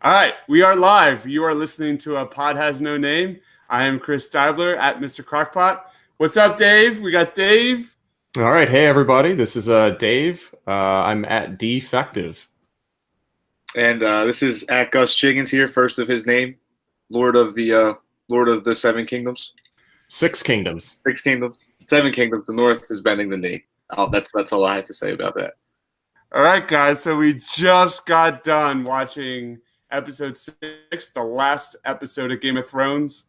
All right, we are live. You are listening to A Pod Has No Name. I am Chris Stivler at Mr. Crockpot. What's up, Dave? We got Dave. All right, hey everybody. This is Dave. I'm at Defective. And this is at Gus Chiggins here, first of his name, Lord of the Seven Kingdoms. Six Kingdoms. Six Kingdoms. Seven Kingdoms. The North is bending the knee. That's all I have to say about that. All right, guys. So we just got done watching episode 6, the last episode of Game of Thrones.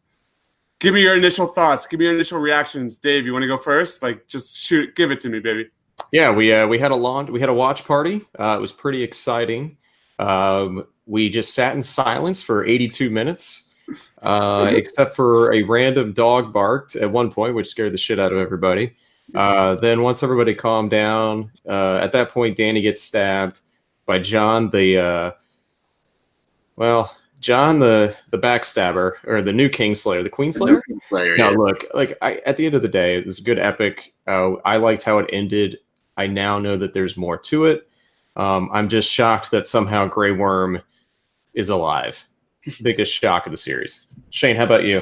Give me your initial thoughts. Give me your initial reactions. Dave, you want to go first? Just shoot. Give it to me, baby. Yeah, we had a watch party. It was pretty exciting. We just sat in silence for 82 minutes, except for a random dog barked at one point, which scared the shit out of everybody. Then once everybody calmed down, at that point, Dany gets stabbed by Jon, Jon the backstabber, or the new Kingslayer, the Queenslayer. Now, look, at the end of the day, it was a good epic. I liked how it ended. I now know that there's more to it. I'm just shocked that somehow Grey Worm is alive. Biggest shock of the series. Shane, how about you?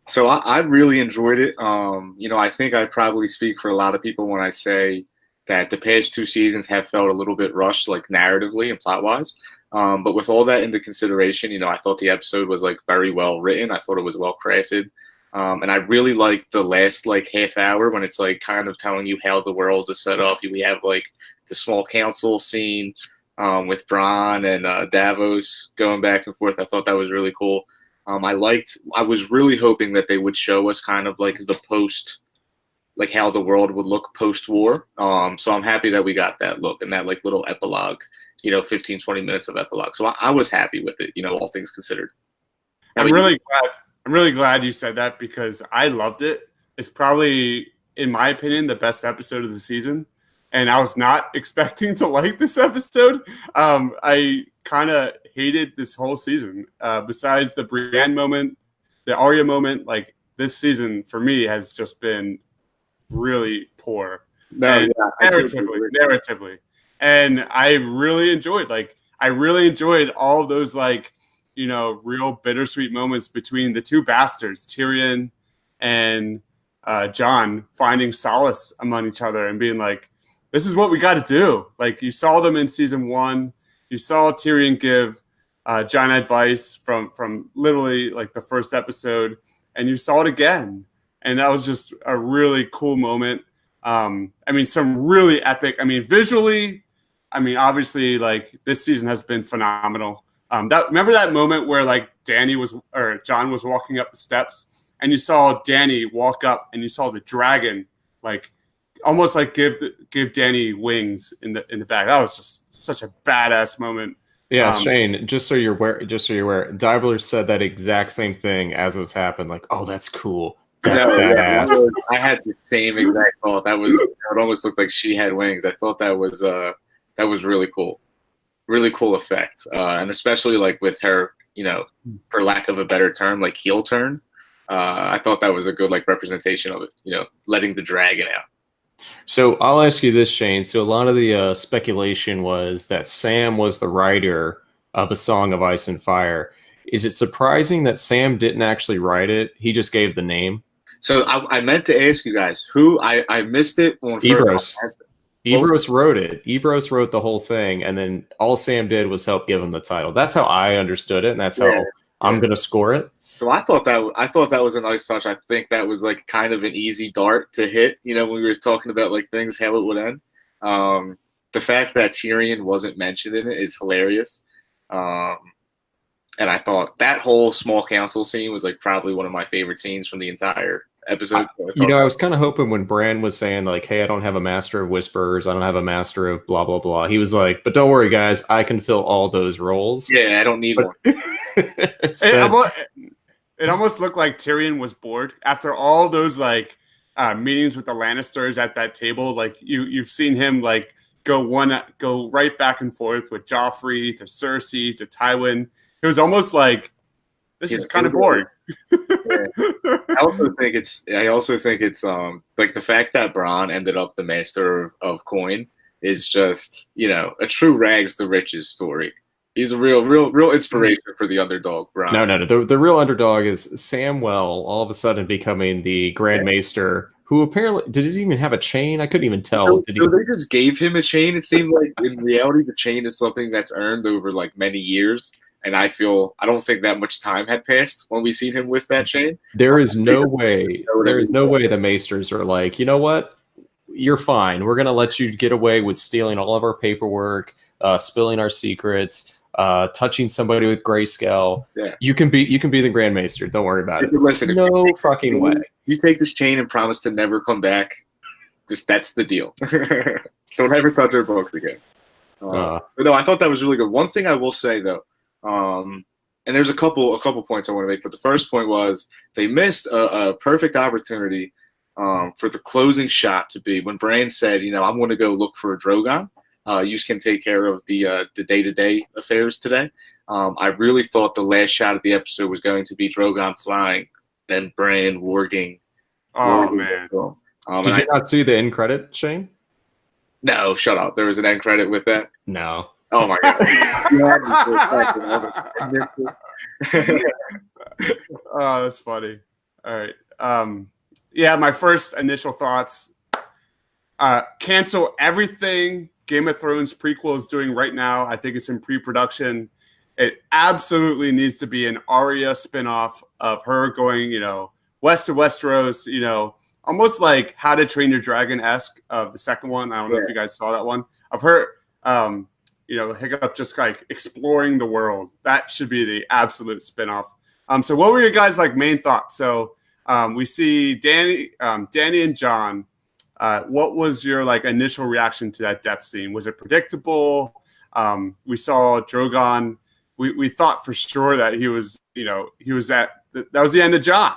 So I really enjoyed it. I think I probably speak for a lot of people when I say that the past 2 seasons have felt a little bit rushed, narratively and plot-wise. But with all that into consideration, I thought the episode was very well written. I thought it was well crafted. And I really liked the last half hour when it's kind of telling you how the world is set up. We have the small council scene with Bronn and Davos going back and forth. I thought that was really cool. I was really hoping that they would show us kind of the post, how the world would look post-war. So I'm happy that we got that look and that little epilogue, 15, 20 minutes of epilogue. So I was happy with it, all things considered. I'm really glad you said that because I loved it. It's probably, in my opinion, the best episode of the season. And I was not expecting to like this episode. I kind of hated this whole season. Besides the Brienne moment, the Arya moment, this season for me has just been really poor. Narratively. And I really enjoyed, all of those, real bittersweet moments between the two bastards, Tyrion and Jon, finding solace among each other and being this is what we got to do. You saw them in season 1. You saw Tyrion give Jon advice from literally the first episode, and you saw it again. And that was just a really cool moment. Some really epic. Visually, obviously, this season has been phenomenal. Remember that moment where Jon was walking up the steps, and you saw Dany walk up, and you saw the dragon almost give Dany wings in the back. That was just such a badass moment. Yeah, Shane. Just so you're aware, Dibler said that exact same thing as it was happening. Oh, that's cool. That's badass. I had the same exact thought. It almost looked like she had wings. I thought that was really cool. Really cool effect, and especially with her, for lack of a better term, heel turn. I thought that was a good representation of it. Letting the dragon out. So I'll ask you this, Shane. So a lot of the speculation was that Sam was the writer of A Song of Ice and Fire. Is it surprising that Sam didn't actually write it? He just gave the name. So I meant to ask you guys who I missed it on. Ebrose. Ebrose wrote it. Ebrose wrote the whole thing, and then all Sam did was help give him the title. That's how I understood it, and that's how I'm going to score it. So I thought that was a nice touch. I think that was kind of an easy dart to hit. When we were talking about things, how it would end. The fact that Tyrion wasn't mentioned in it is hilarious. And I thought that whole small council scene was probably one of my favorite scenes from the entire episode. I was kind of hoping when Bran was saying hey, I don't have a master of whispers, I don't have a master of blah blah blah. He was but don't worry, guys, I can fill all those roles. Yeah, I don't need one. It almost looked like Tyrion was bored after all those meetings with the Lannisters at that table. You've seen him go right back and forth with Joffrey to Cersei to Tywin. It was almost this is kind of boring. Yeah. I also think it's the fact that Bronn ended up the master of coin is just a true rags to riches story. He's a real inspiration for the underdog, Brian. No. The real underdog is Samwell all of a sudden becoming the Grand Maester, who apparently did he even have a chain? I couldn't even tell. So they just gave him a chain. It seemed like in reality the chain is something that's earned over like many years. And I don't think that much time had passed when we seen him with that chain. There is no way the Maesters are like, you know what? You're fine. We're gonna let you get away with stealing all of our paperwork, spilling our secrets, touching somebody with grayscale. Yeah. You can be the Grand Maester. Don't worry about it. Listen, no fucking way. You take this chain and promise to never come back. Just that's the deal. Don't ever touch our books again. But no, I thought that was really good. One thing I will say though, and there's a couple points I want to make, but the first point was they missed a perfect opportunity for the closing shot to be when Bran said, I'm going to go look for a Drogon. You can take care of the day-to-day affairs today. I really thought the last shot of the episode was going to be Drogon flying, then Bran warging. Oh, man. Did you not see the end credit, Shane? No, shut up. There was an end credit with that? No. Oh, my God. Oh, that's funny. All right. Yeah, my first initial thoughts. Cancel everything Game of Thrones prequel is doing right now. I think it's in pre-production. It absolutely needs to be an Arya spinoff of her going, west of Westeros, almost like How to Train Your Dragon-esque of the second one. I don't know if you guys saw that one. Of her, Hiccup just like exploring the world. That should be the absolute spinoff. So what were your guys' main thoughts? So we see Danny and Jon. What was your initial reaction to that death scene? Was it predictable? We saw Drogon. We thought for sure that he was that was the end of Jon.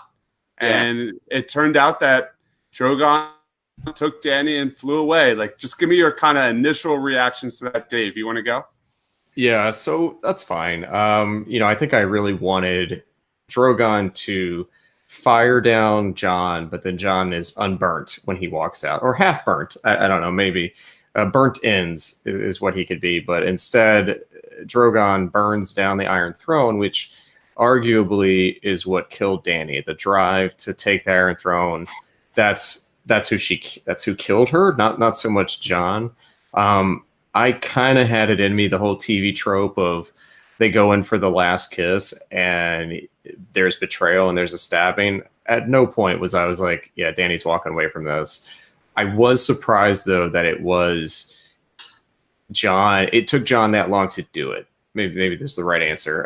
And it turned out that Drogon took Danny and flew away. Just give me your kind of initial reactions to that. Dave, you want to go? Yeah, so that's fine. I think I really wanted Drogon to fire down Jon, but then Jon is unburnt when he walks out, or half burnt. I don't know, maybe burnt ends is what he could be. But instead, Drogon burns down the Iron Throne, which arguably is what killed Danny. The drive to take the Iron Throne. That's who killed her. Not so much Jon. I kind of had it in me, the whole TV trope of they go in for the last kiss and there's betrayal and there's a stabbing. At no point was I was like, yeah, Danny's walking away from this. I was surprised though that it was Jon. It took Jon that long to do it. Maybe this is the right answer.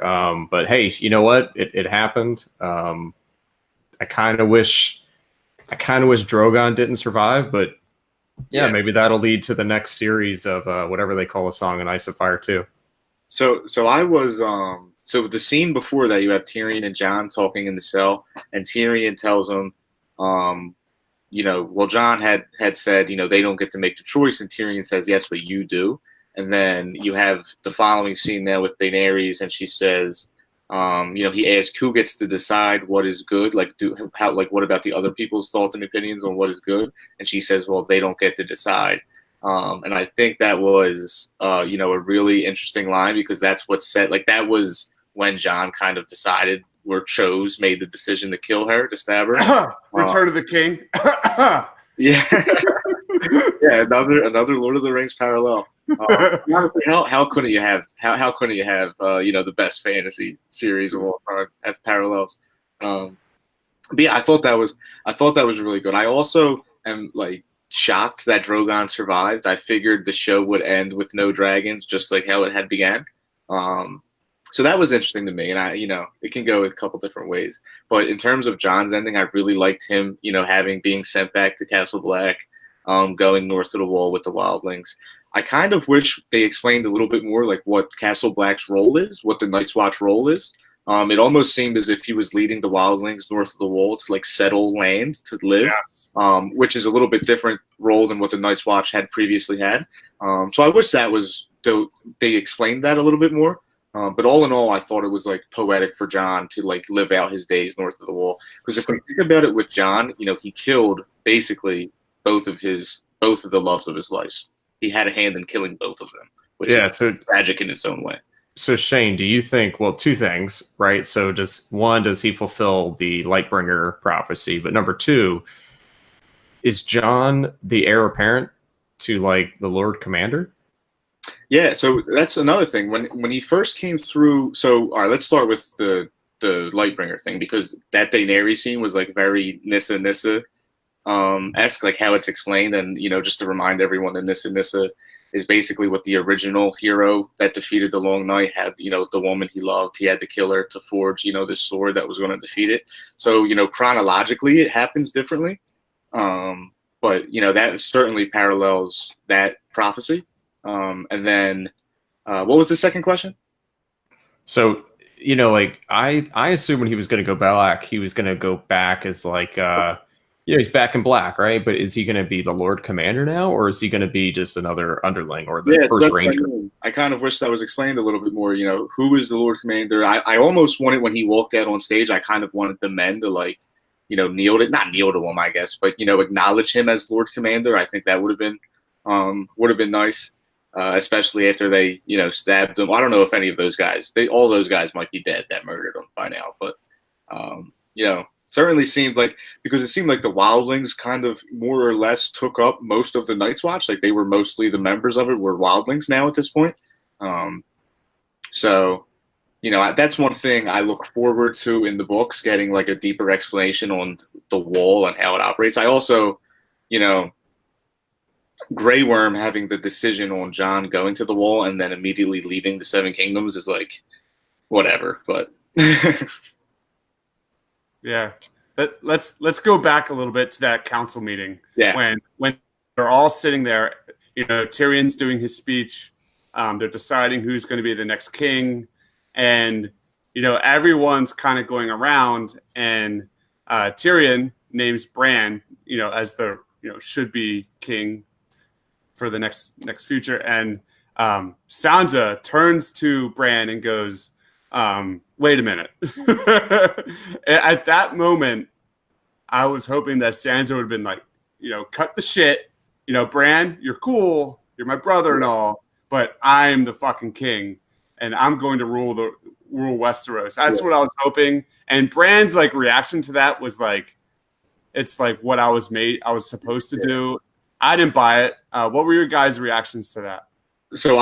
But hey, you know what? It happened. I kind of wish Drogon didn't survive, but yeah, maybe that'll lead to the next series of whatever they call A Song in Ice and Fire 2. So I was so the scene before that, you have Tyrion and Jon talking in the cell, and Tyrion tells him, well, Jon had said, they don't get to make the choice, and Tyrion says, yes, but you do. And then you have the following scene there with Daenerys, and she says, he asks who gets to decide what is good, what about the other people's thoughts and opinions on what is good? And she says, well, they don't get to decide. And I think that was, a really interesting line, because that's what said, that was when Jon kind of decided made the decision to kill her, to stab her. Return of the King. Yeah. Yeah, another Lord of the Rings parallel. Honestly, how couldn't you have the best fantasy series of all time have parallels? But yeah, I thought that was really good. I also am shocked that Drogon survived. I figured the show would end with no dragons, just like how it had began. So that was interesting to me, and it can go a couple different ways. But in terms of Jon's ending, I really liked him, being sent back to Castle Black, going north of the Wall with the wildlings. I kind of wish they explained a little bit more what Castle Black's role is, what the Night's Watch role is. It almost seemed as if he was leading the wildlings north of the Wall to settle land to live, which is a little bit different role than what the Night's Watch had previously had. So I wish that was they explained that a little bit more. But all in all, I thought it was poetic for Jon to live out his days north of the Wall. Because if we think about it with Jon, he killed basically both of the loves of his life. He had a hand in killing both of them, which is so tragic in its own way. So Shane, do you think, well, two things, right? So does he fulfill the Lightbringer prophecy? But number two, is Jon the heir apparent to like the Lord Commander? Yeah, so that's another thing. When he first came through, so all right, let's start with the Lightbringer thing, because that Daenerys scene was like very Nissa esque, like how it's explained. And just to remind everyone that Nissa is basically what the original hero that defeated the Long Night had, the woman he loved. He had to kill her to forge, this sword that was going to defeat it. So, chronologically it happens differently. But that certainly parallels that prophecy. And then what was the second question? So, like I assume when he was going to go back, he was going to go back as like, he's back in black, right? But is he going to be the Lord Commander now, or is he going to be just another underling or the first Ranger? I kind of wish that was explained a little bit more. Who is the Lord Commander? I almost wanted, when he walked out on stage, I kind of wanted the men to like, not kneel to him, I guess, but acknowledge him as Lord Commander. I think that would have been nice, especially after they stabbed him. I don't know if any of those guys, all those guys might be dead that murdered him by now, but certainly seemed like, because it seemed like the wildlings kind of more or less took up most of the Night's Watch. Like they were mostly, the members of it were wildlings now at this point. So that's one thing I look forward to in the books, getting like a deeper explanation on the wall and how it operates. I also, Grey Worm having the decision on Jon going to the wall and then immediately leaving the Seven Kingdoms is like, whatever, but Yeah. But let's go back a little bit to that council meeting. Yeah. When they're all sitting there, Tyrion's doing his speech. They're deciding who's going to be the next king. And, everyone's kind of going around, and Tyrion names Bran, as the, should be king for the next future. And Sansa turns to Bran and goes, wait a minute. At that moment, I was hoping that Sansa would have been like, cut the shit. Bran, you're cool. You're my brother and all, but I'm the fucking king, and I'm going to rule Westeros. That's what I was hoping. And Bran's like reaction to that was like, it's like what I was supposed to do. I didn't buy it. What were your guys' reactions to that? So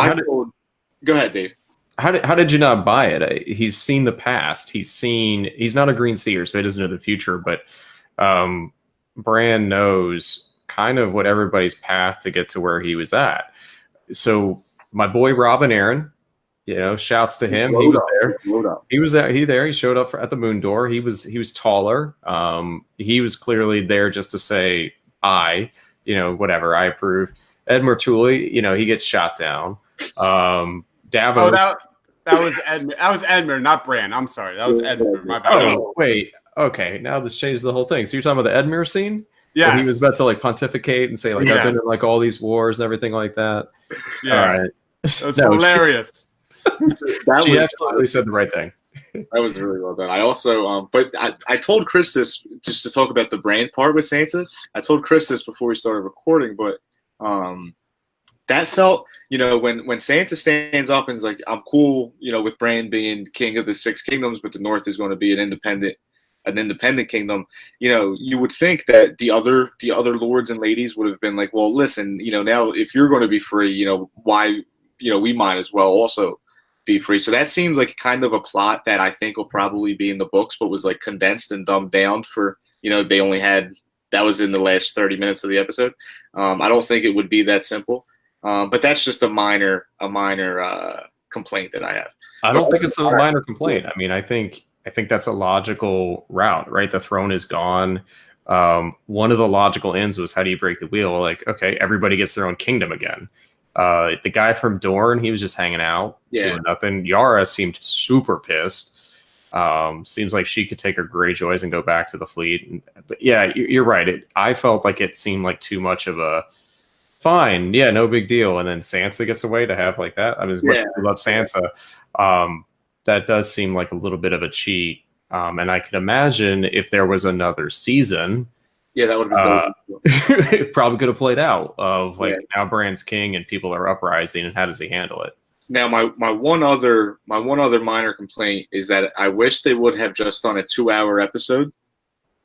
go ahead, Dave. How did you not buy it? He's seen the past. He's not a green seer, so he doesn't know the future, but Bran knows kind of what everybody's path to get to where he was at. So my boy Robin Aaron, shouts to him. He was there. He showed up at the Moon Door. He was taller. He was clearly there just to say, whatever, I approve. Edmure Tully, he gets shot down. Davos. Oh, that was Edmure. That was Edmure, not Bran. I'm sorry. That was Edmure. My bad. Oh, wait. Okay, now this changes the whole thing. So you're talking about the Edmure scene? Yeah. He was about to like pontificate and say like, I've been in like all these wars and everything like that. Yeah. All right. That was hilarious. She absolutely said the right thing. That was really well done. I also, but I told Chris this, just to talk about the Bran part with Sansa. I told Chris this before we started recording, but that felt, when Sansa stands up and is like, I'm cool, with Bran being king of the Six Kingdoms, but the North is going to be an independent kingdom. You would think that the other lords and ladies would have been like, well, listen, now if you're going to be free, why, we might as well also be free. So that seems like kind of a plot that I think will probably be in the books, but was like condensed and dumbed down for, they only had, that was in the last 30 minutes of the episode. I don't think it would be that simple. But that's just a minor complaint that I have. I don't think it's a minor complaint. I mean, I think that's a logical route, right? The throne is gone. One of the logical ends was, how do you break the wheel? Like, okay, everybody gets their own kingdom again. The guy from Dorne, he was just hanging out, doing nothing. Yara seemed super pissed. Seems like she could take her Greyjoys and go back to the fleet. But yeah, you're right. I felt like it seemed like too much of a fine, yeah, no big deal. And then Sansa gets away to have like that. I mean, I love Sansa. That does seem like a little bit of a cheat. And I could imagine if there was another season, that would have been it probably could have played out of like now Bran's king and people are uprising, and how does he handle it? Now, my one other minor complaint is that I wish they would have just done a 2-hour episode,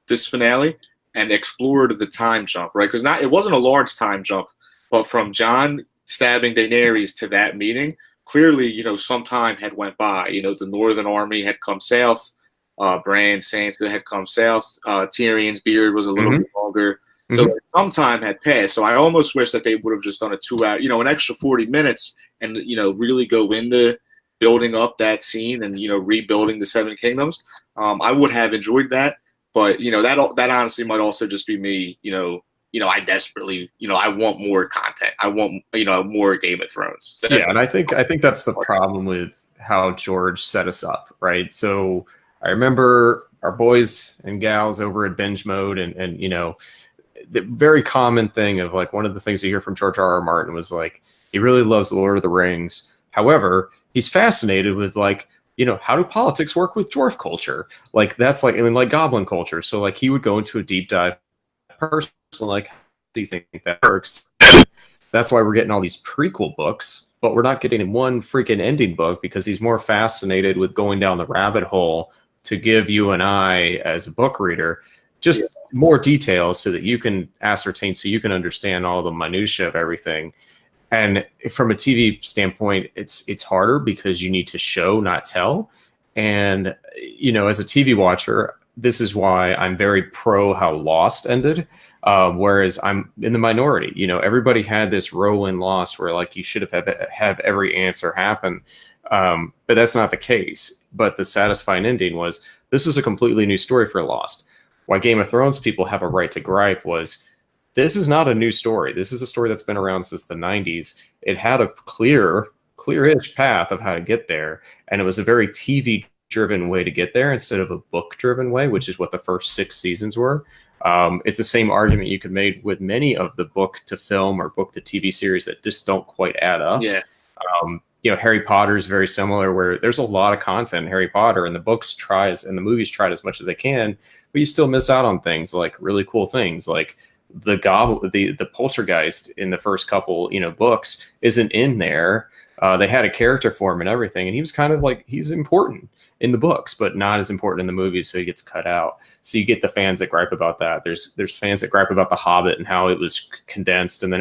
this finale, and explored the time jump, right? Because it wasn't a large time jump, but from Jon stabbing Daenerys to that meeting, clearly, some time had went by. The Northern Army had come south, Bran, Sansa had come south, Tyrion's beard was a little bit longer. So some time had passed. So I almost wish that they would have just done a 2-hour, an extra 40 minutes and, really go into building up that scene and, rebuilding the Seven Kingdoms. I would have enjoyed that. But, that honestly might also just be me, I desperately, I want more content. I want, more Game of Thrones. Yeah, and I think that's the problem with how George set us up, right? So I remember our boys and gals over at Binge Mode and the very common thing of like one of the things you hear from George R.R. Martin was like he really loves the Lord of the Rings. However, he's fascinated with like how do politics work with dwarf culture? Like that's like like goblin culture. So like he would go into a deep dive person like how do you think that works? That's why we're getting all these prequel books, but we're not getting one freaking ending book because he's more fascinated with going down the rabbit hole to give you and I as a book reader just more details so that you can ascertain, so you can understand all the minutia of everything. And from a TV standpoint, it's harder because you need to show, not tell. And, as a TV watcher, this is why I'm very pro how Lost ended. Whereas I'm in the minority, everybody had this role in Lost where like you should have every answer happen. But that's not the case. But the satisfying ending was this was a completely new story for Lost. Why Game of Thrones people have a right to gripe was this is not a new story. This is a story that's been around since the 90s. It had a clear-ish path of how to get there. And it was a very TV-driven way to get there instead of a book-driven way, which is what the first 6 seasons were. It's the same argument you could make with many of the book to film or book to TV series that just don't quite add up. Yeah. Harry Potter is very similar where there's a lot of content in Harry Potter and the books and the movies tried as much as they can, but you still miss out on things like really cool things like the poltergeist in the first couple, books isn't in there. They had a character for him and everything. And he was kind of like, he's important in the books, but not as important in the movies. So he gets cut out. So you get the fans that gripe about that. There's fans that gripe about The Hobbit and how it was condensed. And then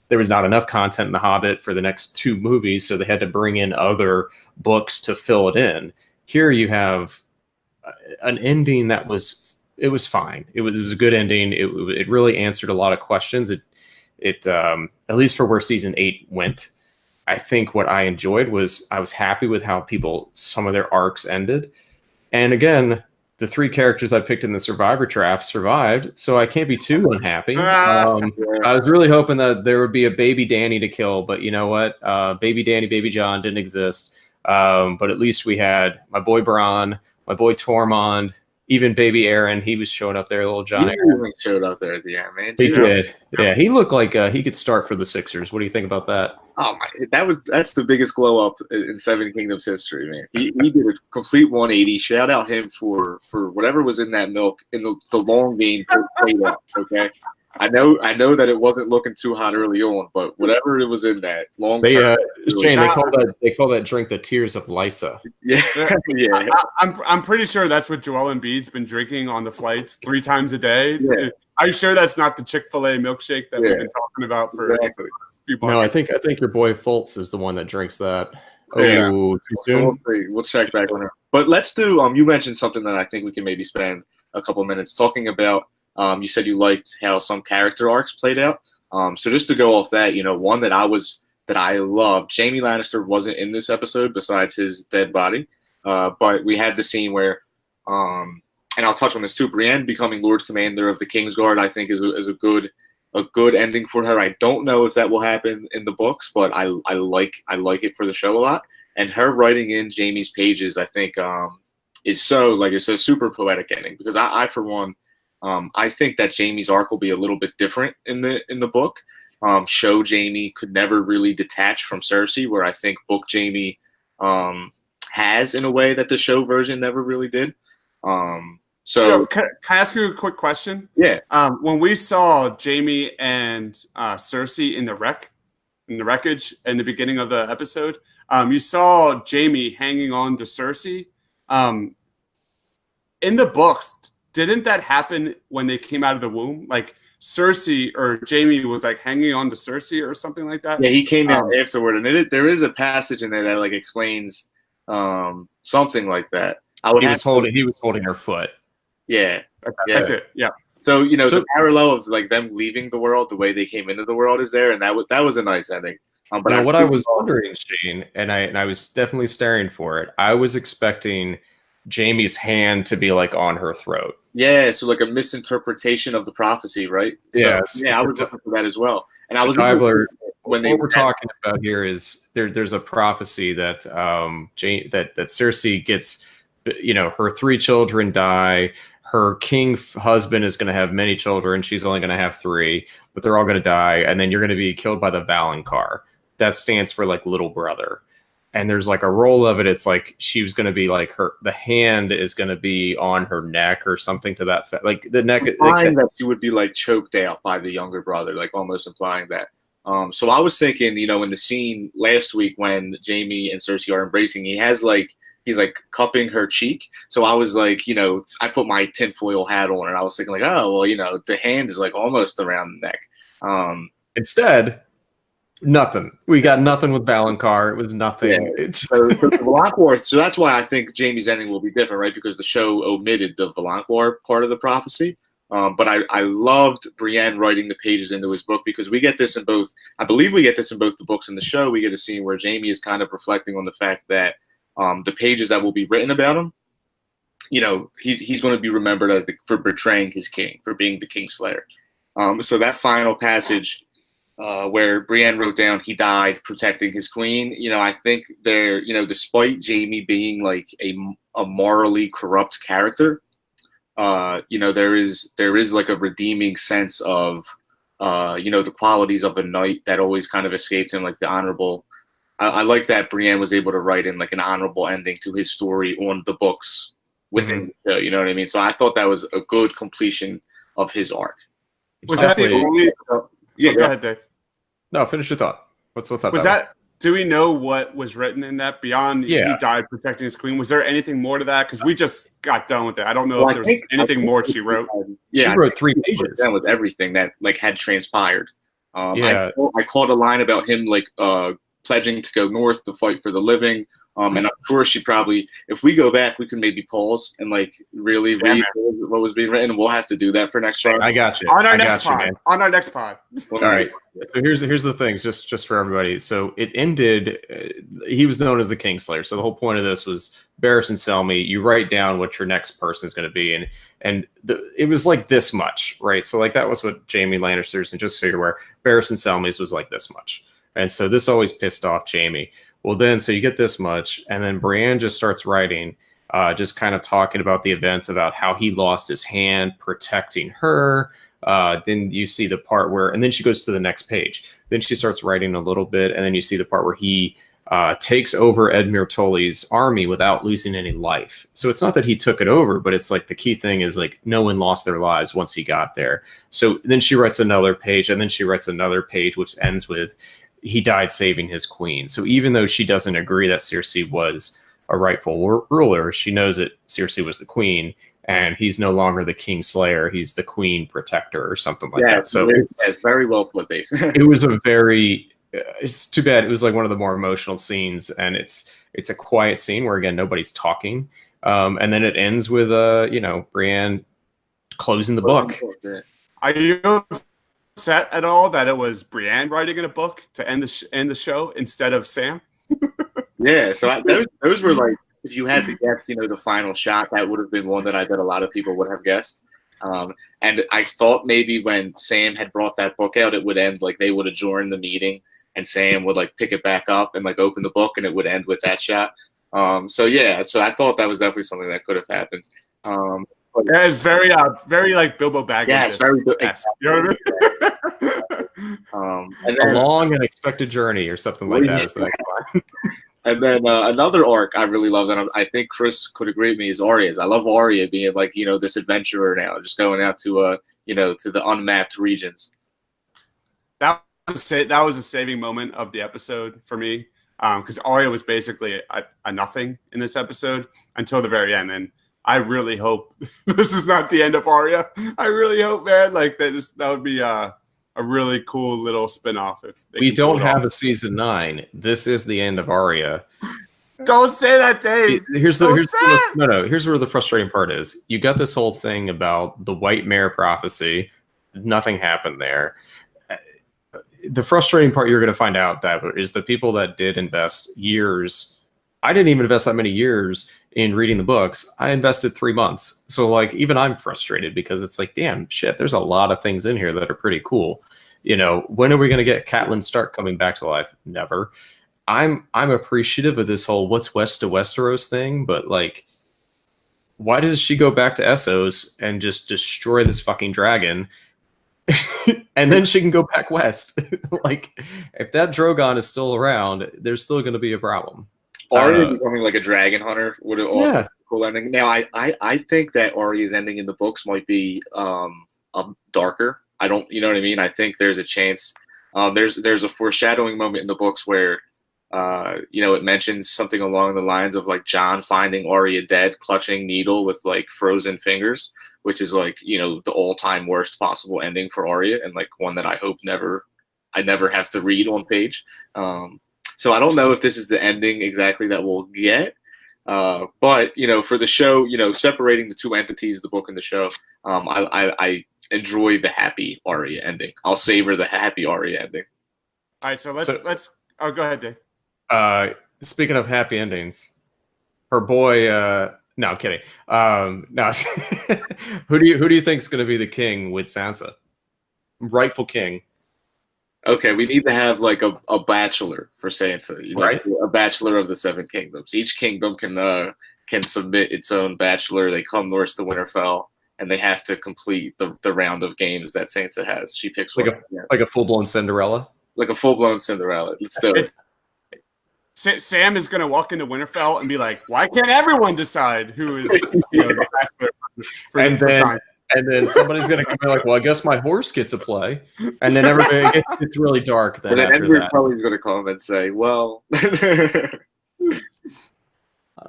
there was not enough content in The Hobbit for the next 2 movies. So they had to bring in other books to fill it in. Here you have an ending that was fine. It was a good ending. It really answered a lot of questions. It at least for where season 8 went, I think what I enjoyed was I was happy with how some of their arcs ended. And again, the 3 characters I picked in the Survivor draft survived, so I can't be too unhappy. I was really hoping that there would be a baby Dany to kill, but you know what? Baby Dany, baby Jon didn't exist. But at least we had my boy Bronn, my boy Tormund, even baby Aaron. He was showing up there, little John Aaron. Showed up there at the end, man. He did. Yeah, he looked like he could start for the Sixers. What do you think about that? Oh my! That's the biggest glow up in Seven Kingdoms history, man. He did a complete 180. Shout out him for whatever was in that milk in the long game played out. Okay, I know that it wasn't looking too hot early on, but whatever it was in that long term, Shane, they call that drink the tears of Lysa. Yeah, yeah. I'm pretty sure that's what Joel Embiid's been drinking on the flights 3 times a day. Yeah. Are you sure that's not the Chick-fil-A milkshake that we've been talking about for a few months? No, I think your boy Fultz is the one that drinks that. Yeah. Oh, too soon? We'll check back on it. But let's do. You mentioned something that I think we can maybe spend a couple minutes talking about. You said you liked how some character arcs played out. So just to go off that, one that I loved. Jaime Lannister wasn't in this episode besides his dead body, but we had the scene where. And I'll touch on this too. Brienne becoming Lord Commander of the Kingsguard, I think, is a good ending for her. I don't know if that will happen in the books, but I like it for the show a lot. And her writing in Jaime's pages, I think, is it's a super poetic ending because I for one, I think that Jaime's arc will be a little bit different in the book. Show Jaime could never really detach from Cersei, where I think book Jaime has in a way that the show version never really did. So can I ask you a quick question? Yeah. When we saw Jaime and Cersei in the wreck, in the wreckage in the beginning of the episode, you saw Jaime hanging on to Cersei. In the books, didn't that happen when they came out of the womb? Like Cersei or Jaime was like hanging on to Cersei or something like that. Yeah, he came out afterward, and there is a passage in there that like explains something like that. He was holding her foot. Yeah, that's it. Yeah. So the parallel of like them leaving the world, the way they came into the world, is there, and that was a nice ending. But what I was wondering, Shane, and I was definitely staring for it. I was expecting Jaime's hand to be like on her throat. Yeah, so like a misinterpretation of the prophecy, right? Yes. So, I was looking for that as well. And I was what we're talking about here is there's a prophecy that that Cersei gets, her 3 children die. Her king husband is going to have many children. She's only going to have 3, but they're all going to die. And then you're going to be killed by the Valonqar. That stands for like little brother. And there's like a roll of it. It's like she was going to be like the hand is going to be on her neck or something to that effect. Like the neck. Implying that she would be like choked out by the younger brother, like almost implying that. So I was thinking, in the scene last week when Jaime and Cersei are embracing, he's like cupping her cheek. So I was like, I put my tinfoil hat on and I was thinking like, oh, well, the hand is like almost around the neck. Instead, nothing. We got nothing with Valonqar. It was nothing. Yeah. So the Valonqar, so that's why I think Jaime's ending will be different, right? Because the show omitted the Valonqar part of the prophecy. But I loved Brienne writing the pages into his book because we get this in both. I believe we get this in both the books and the show. We get a scene where Jaime is kind of reflecting on the fact that the pages that will be written about him, he's going to be remembered for betraying his king, for being the Kingslayer. So that final passage where Brienne wrote down he died protecting his queen, I think despite Jaime being like a morally corrupt character, there is like a redeeming sense of the qualities of a knight that always kind of escaped him, like the honorable. I like that Brienne was able to write in like an honorable ending to his story on the books within the show, you know what I mean? So I thought that was a good completion of his arc. Was that the only? Yeah, go ahead, Dave. No, finish your thought. What's up? Was that? Do we know what was written in that beyond he died protecting his queen? Was there anything more to that? Because we just got done with it. I don't know if there's anything more she wrote. Yeah, she wrote 3 pages. Done with everything that like had transpired. I caught a line about him like pledging to go north to fight for the living. And I'm sure she probably, if we go back, we can maybe pause and like really read what was being written. And we'll have to do that for next time. I got you. On our next pod. On our next pod. All right. So here's the things, just for everybody. So it ended. He was known as the Kingslayer. So the whole point of this was Barristan Selmy. You write down what your next person is going to be, and it was like this much, right? So like that was what Jaime Lannister's, and just so you're aware, Barristan Selmy's was like this much, and so this always pissed off Jaime. Well, then so you get this much, and then Brienne just starts writing, just kind of talking about the events, about how he lost his hand protecting her. Then you see the part where, and then she goes to the next page. Then she starts writing a little bit, and then you see the part where he takes over Edmure Tully's army without losing any life. So it's not that he took it over, but it's like the key thing is like no one lost their lives once he got there. So then she writes another page, and then she writes another page, which ends with he died saving his queen. So even though she doesn't agree that Cersei was a rightful ruler, she knows that Cersei was the queen, and he's no longer the Kingslayer. He's the queen protector or something like that. So it's very well put, Dave. It was a very, it's too bad. It was like one of the more emotional scenes, and it's a quiet scene where, again, nobody's talking. And then it ends with, Brienne closing the book. Are you upset at all that it was Brienne writing in a book to end the show instead of Sam? Yeah, so those were like, if you had to guess, the final shot, that would have been one that I bet a lot of people would have guessed. And I thought maybe when Sam had brought that book out, it would end like they would adjourn the meeting and Sam would like pick it back up and like open the book and it would end with that shot. So I thought that was definitely something that could have happened. Yeah, it's very like Bilbo Baggins. Yeah, it's very good. You know what I mean? And then, a long and expected journey or something like that is the next line. And then another arc I really love, and I think Chris could agree with me, is Arya's. I love Arya being like, this adventurer now, just going out to, to the unmapped regions. That that was a saving moment of the episode for me, because Arya was basically a nothing in this episode until the very end, and I really hope this is not the end of Arya. I really hope, man, like that would be a really cool little spinoff. If we don't have a season 9, this is the end of Arya. Don't say that, Dave. Here's where the frustrating part is. You got this whole thing about the White Mare prophecy. Nothing happened there. The frustrating part you're going to find out that is the people that did invest years. I didn't even invest that many years in reading the books. I invested 3 months. So like even I'm frustrated because it's like, damn shit, there's a lot of things in here that are pretty cool. You know, when are we going to get Catelyn Stark coming back to life? Never. I'm appreciative of this whole what's west to Westeros thing, but like, why does she go back to Essos and just destroy this fucking dragon? And then she can go back west. Like, if that Drogon is still around, there's still going to be a problem. Arya becoming like a dragon hunter would have also been a cool ending. Now, I think that Arya's ending in the books might be darker. I don't, you know what I mean? I think there's a chance. There's a foreshadowing moment in the books where, you know, it mentions something along the lines of like Jon finding Arya dead, clutching Needle with like frozen fingers, which is like, you know, the all-time worst possible ending for Arya, and like one that I hope I never have to read on page. So I don't know if this is the ending exactly that we'll get, but you know, for the show, you know, separating the two entities, the book and the show, I enjoy the happy Arya ending. I'll savor the happy Arya ending. All right, so let's. Oh, go ahead, Dave. Speaking of happy endings, her boy. No, I'm kidding. No, who do you think is going to be the king with Sansa? Rightful king. Okay, we need to have like a bachelor for Sansa, you know, right? A bachelor of the 7 kingdoms. Each kingdom can submit its own bachelor. They come north to Winterfell, and they have to complete the round of games that Sansa has. She picks like a full blown Cinderella. Like a full blown Cinderella. Let's do it. Sam is going to walk into Winterfell and be like, "Why can't everyone decide who is the bachelor?" And then somebody's going to come in like, well, I guess my horse gets a play. And then everybody gets really dark. Then Edward Cullen's going to come and say, well.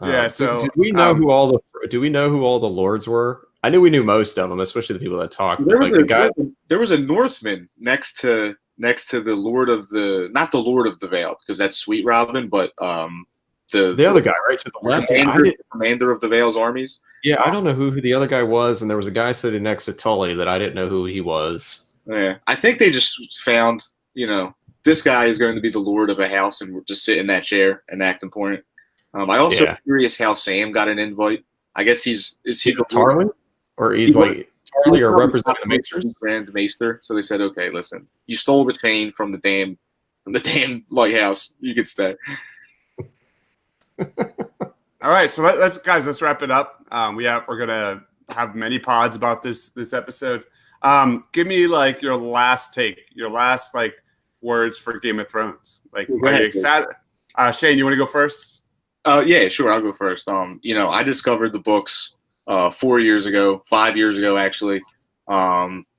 Yeah, so do we know who all the lords were? I knew we knew most of them, especially the people that talked. There was a Northman next to the Lord of the, not the Lord of the Vale, because that's Sweet Robin, but the other guy, right, to the left, commander of the Vale's armies. Yeah, I don't know who the other guy was, and there was a guy sitting next to Tully that I didn't know who he was. Yeah, I think they just found, you know, this guy is going to be the lord of a house, and we'll just sit in that chair and act important. I also curious how Sam got an invite. I guess is he the Tarly, or he's like Tarly or representing the Maesters? Grand Maester. So they said, okay, listen, you stole the chain from the damn lighthouse. You could stay. All right, so let's wrap it up. We're gonna have many pods about this episode. Give me like your last take, your last like words for Game of Thrones. Like, are you excited? Shane, you want to go first? Yeah, sure. I'll go first. You know, I discovered the books 5 years ago actually.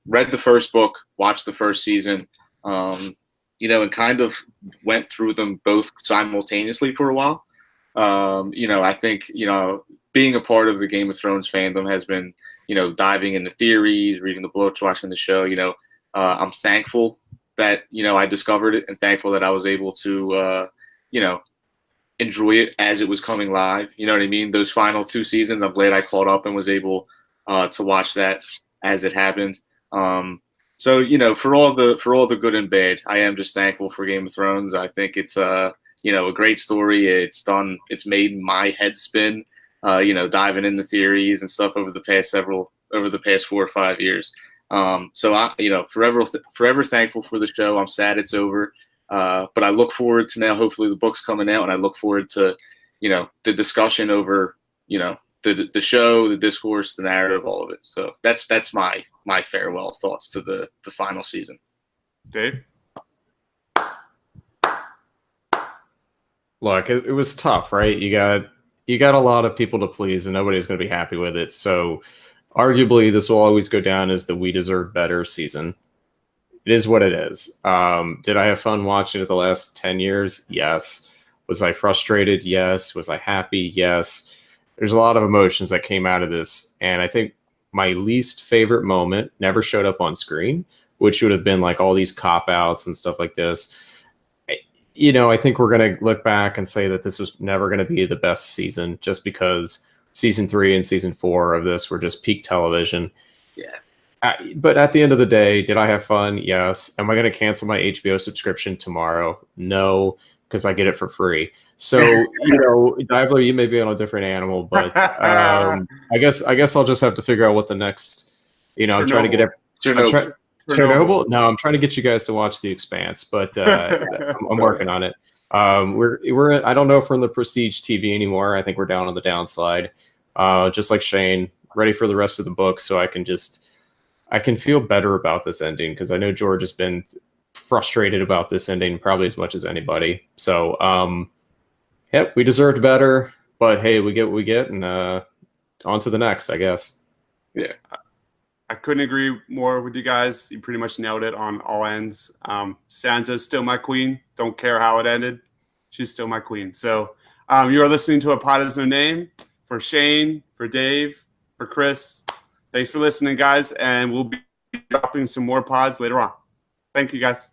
Read the first book, watched the first season. You know, and kind of went through them both simultaneously for a while. You know, I think, you know, being a part of the Game of Thrones fandom has been, you know, diving into theories, reading the books, watching the show. You know, I'm thankful that, you know, I discovered it, and thankful that I was able to, you know, enjoy it as it was coming live. You know what I mean? Those final 2 seasons, I'm glad I caught up and was able to watch that as it happened. So, you know, for all the good and bad, I am just thankful for Game of Thrones. I think it's you know, a great story. It's made my head spin, you know, diving into theories and stuff over the past 4 or 5 years. So I, you know, forever thankful for the show. I'm sad it's over. But I look forward to now, hopefully the book's coming out, and I look forward to, you know, the discussion over, you know, the show, the discourse, the narrative, all of it. So that's my farewell thoughts to the final season. Dave? Look, it was tough, right? You got a lot of people to please, and nobody's going to be happy with it. So, arguably, this will always go down as the "we deserve better" season. it is what it is. Did I have fun watching it the last 10 years? Yes. Was I frustrated? Yes. Was I happy? Yes. There's a lot of emotions that came out of this. And I think my least favorite moment never showed up on screen, which would have been like all these cop-outs and stuff like this. I think we're going to look back and say that this was never going to be the best season just because season 3 and season 4 of this were just peak television. Yeah. But at the end of the day, did I have fun? Yes. Am I going to cancel my HBO subscription tomorrow? No, because I get it for free. So, Diablo, you may be on a different animal, but I guess I'll just have to figure out what the next, I'm trying to get Chernobyl. No, I'm trying to get you guys to watch The Expanse, but I'm working on it. We're I don't know if we're in the prestige TV anymore. I think we're down on the downside. Just like Shane, ready for the rest of the book, so I can feel better about this ending because I know George has been frustrated about this ending probably as much as anybody. So, yep, we deserved better, but hey, we get what we get, and on to the next, I guess. Yeah. I couldn't agree more with you guys. You pretty much nailed it on all ends. Sansa's still my queen. Don't care how it ended. She's still my queen. So you are listening to A Pod Is No Name. For Shane, for Dave, for Chris, thanks for listening, guys. And we'll be dropping some more pods later on. Thank you, guys.